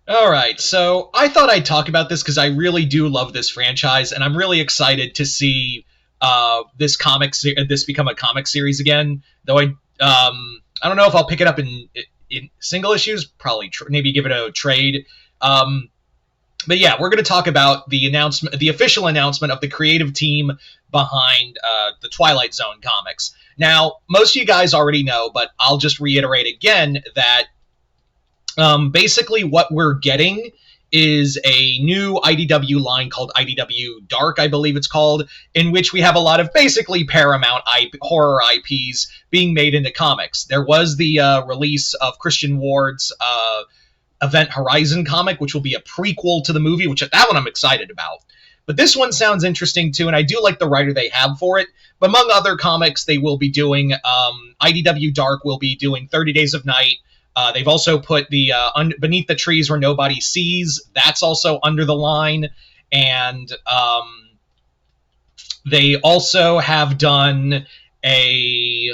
All right, so I thought I'd talk about this because I really do love this franchise, and I'm really excited to see this become a comic series again. Though I don't know if I'll pick it up in single issues. Probably maybe give it a trade. Um, but yeah, we're going to talk about the official announcement of the creative team behind the Twilight Zone comics. Now, most of you guys already know, but I'll just reiterate again that basically, what we're getting is a new IDW line called IDW Dark, I believe it's called, in which we have a lot of basically Paramount horror IPs being made into comics. There was the release of Christian Ward's Event Horizon comic, which will be a prequel to the movie, which that one I'm excited about. But this one sounds interesting too, and I do like the writer they have for it. But among other comics, they will be doing IDW Dark will be doing 30 Days of Night. They've also put the Beneath the Trees Where Nobody Sees. That's also under the line. And they also have done a...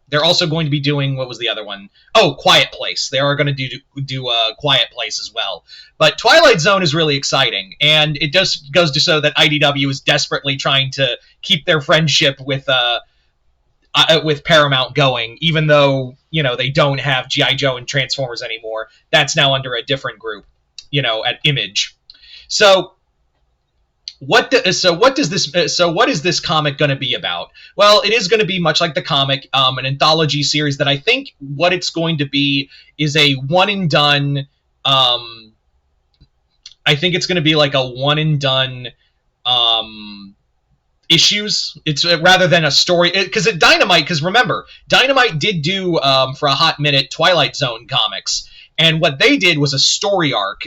They're also going to be doing, what was the other one? Oh, Quiet Place. They are going to do Quiet Place as well. But Twilight Zone is really exciting, and it just goes to show that IDW is desperately trying to keep their friendship with Paramount going, even though, they don't have G.I. Joe and Transformers anymore. That's now under a different group, at Image. So what is this comic going to be about? Well, it is going to be much like the comic, an anthology series that I think what it's going to be is a one and done. I think it's going to be like a one and done issues. It's rather than a story, because Dynamite. Because remember, Dynamite did do for a hot minute Twilight Zone comics, and what they did was a story arc.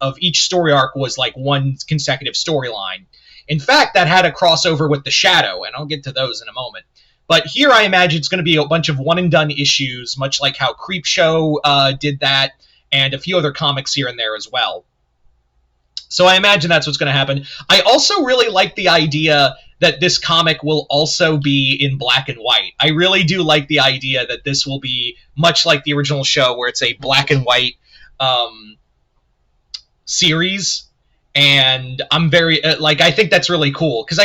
Of each story arc was like one consecutive storyline. In fact, that had a crossover with The Shadow, and I'll get to those in a moment. But here, I imagine it's going to be a bunch of one and done issues, much like how Creepshow did that, and a few other comics here and there as well. So I imagine that's what's going to happen. I also really like the idea that this comic will also be in black and white. I really do like the idea that this will be much like the original show, where it's a black and white series. And I'm very I think that's really cool, because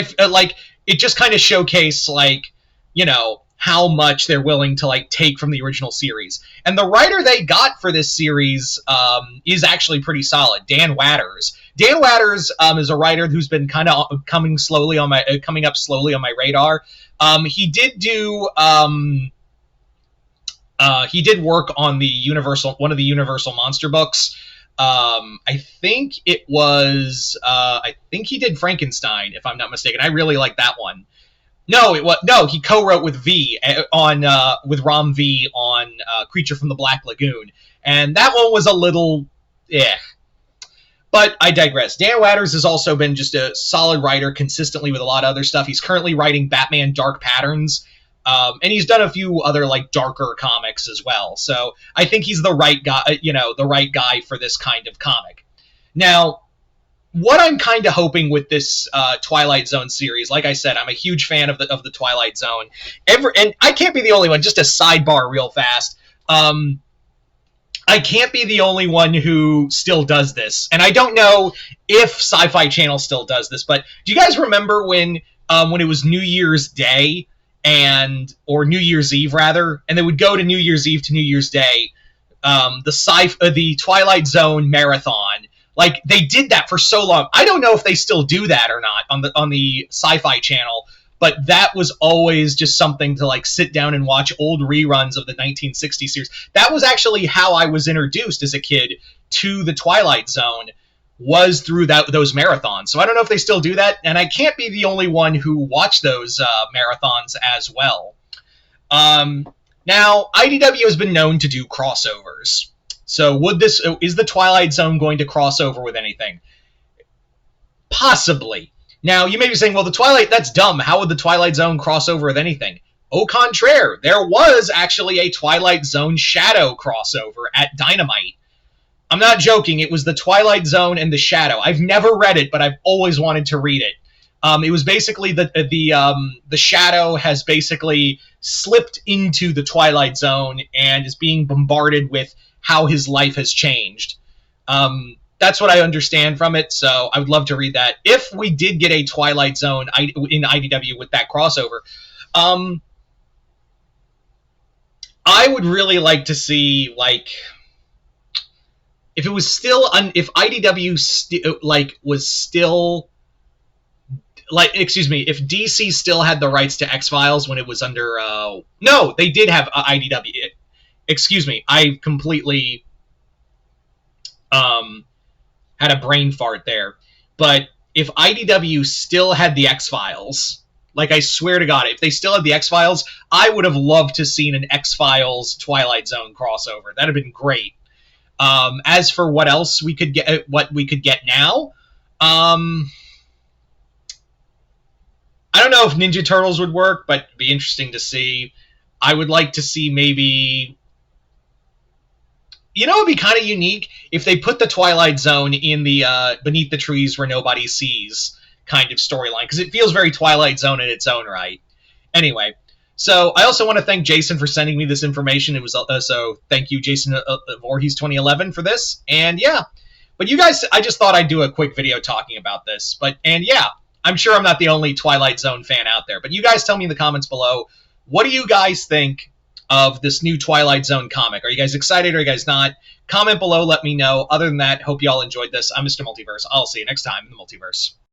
it just kind of showcase how much they're willing to take from the original series. And the writer they got for this series is actually pretty solid, Dan Watters. Dan Watters is a writer who's been kind of coming up slowly on my radar. He did work on one of the Universal monster books. I think he did Frankenstein, if I'm not mistaken. I really like that one. No, he co-wrote with with Rom V on Creature from the Black Lagoon, and that one was a little But I digress. Dan Watters has also been just a solid writer consistently with a lot of other stuff. He's currently writing Batman Dark Patterns, and he's done a few other darker comics as well. So I think he's the right guy for this kind of comic. Now, what I'm kind of hoping with this Twilight Zone series, like I said, I'm a huge fan of the Twilight Zone. And I can't be the only one. Just a sidebar, real fast. I can't be the only one who still does this, and I don't know if Sci-Fi Channel still does this. But do you guys remember when it was New Year's Day or New Year's Eve rather, and they would go to New Year's Eve to New Year's Day, the Twilight Zone marathon? They did that for so long. I don't know if they still do that or not on the Sci-Fi Channel, but that was always just something to sit down and watch old reruns of the 1960s series. That was actually how I was introduced as a kid to the Twilight Zone, was through those marathons. So I don't know if they still do that, and I can't be the only one who watched those marathons as well. Now, IDW has been known to do crossovers. So is the Twilight Zone going to cross over with anything? Possibly. Now, you may be saying, well, that's dumb. How would the Twilight Zone cross over with anything? Au contraire, there was actually a Twilight Zone Shadow crossover at Dynamite. I'm not joking. It was the Twilight Zone and the Shadow. I've never read it, but I've always wanted to read it. It was basically the Shadow has basically slipped into the Twilight Zone and is being bombarded with how his life has changed. That's what I understand from it, so I would love to read that. If we did get a Twilight Zone in IDW with that crossover, I would really like to see, like, if it was still if IDW was still, like, excuse me, if DC still had the rights to X-Files when it was under no, they did have IDW. Excuse me, I completely had a brain fart there. But if IDW still had the X-Files, like, I swear to God, if they still had the X-Files, I would have loved to seen an X-Files Twilight Zone crossover. That'd have been great. As for what else we could get, what we could get now, I don't know if Ninja Turtles would work, but it'd be interesting to see. I would like to see maybe, you know, it'd be kind of unique if they put the Twilight Zone in the Beneath the Trees Where Nobody Sees kind of storyline, because it feels very Twilight Zone in its own right. Anyway, so I also want to thank Jason for sending me this information. It was so thank you, Jason Voorhees 2011, for this. And yeah, but you guys, I just thought I'd do a quick video talking about this. And yeah, I'm sure I'm not the only Twilight Zone fan out there. But you guys tell me in the comments below, what do you guys think of this new Twilight Zone comic? Are you guys excited or are you guys not? Comment below, let me know. Other than that, hope you all enjoyed this. I'm Mr. Multiverse. I'll see you next time in the Multiverse.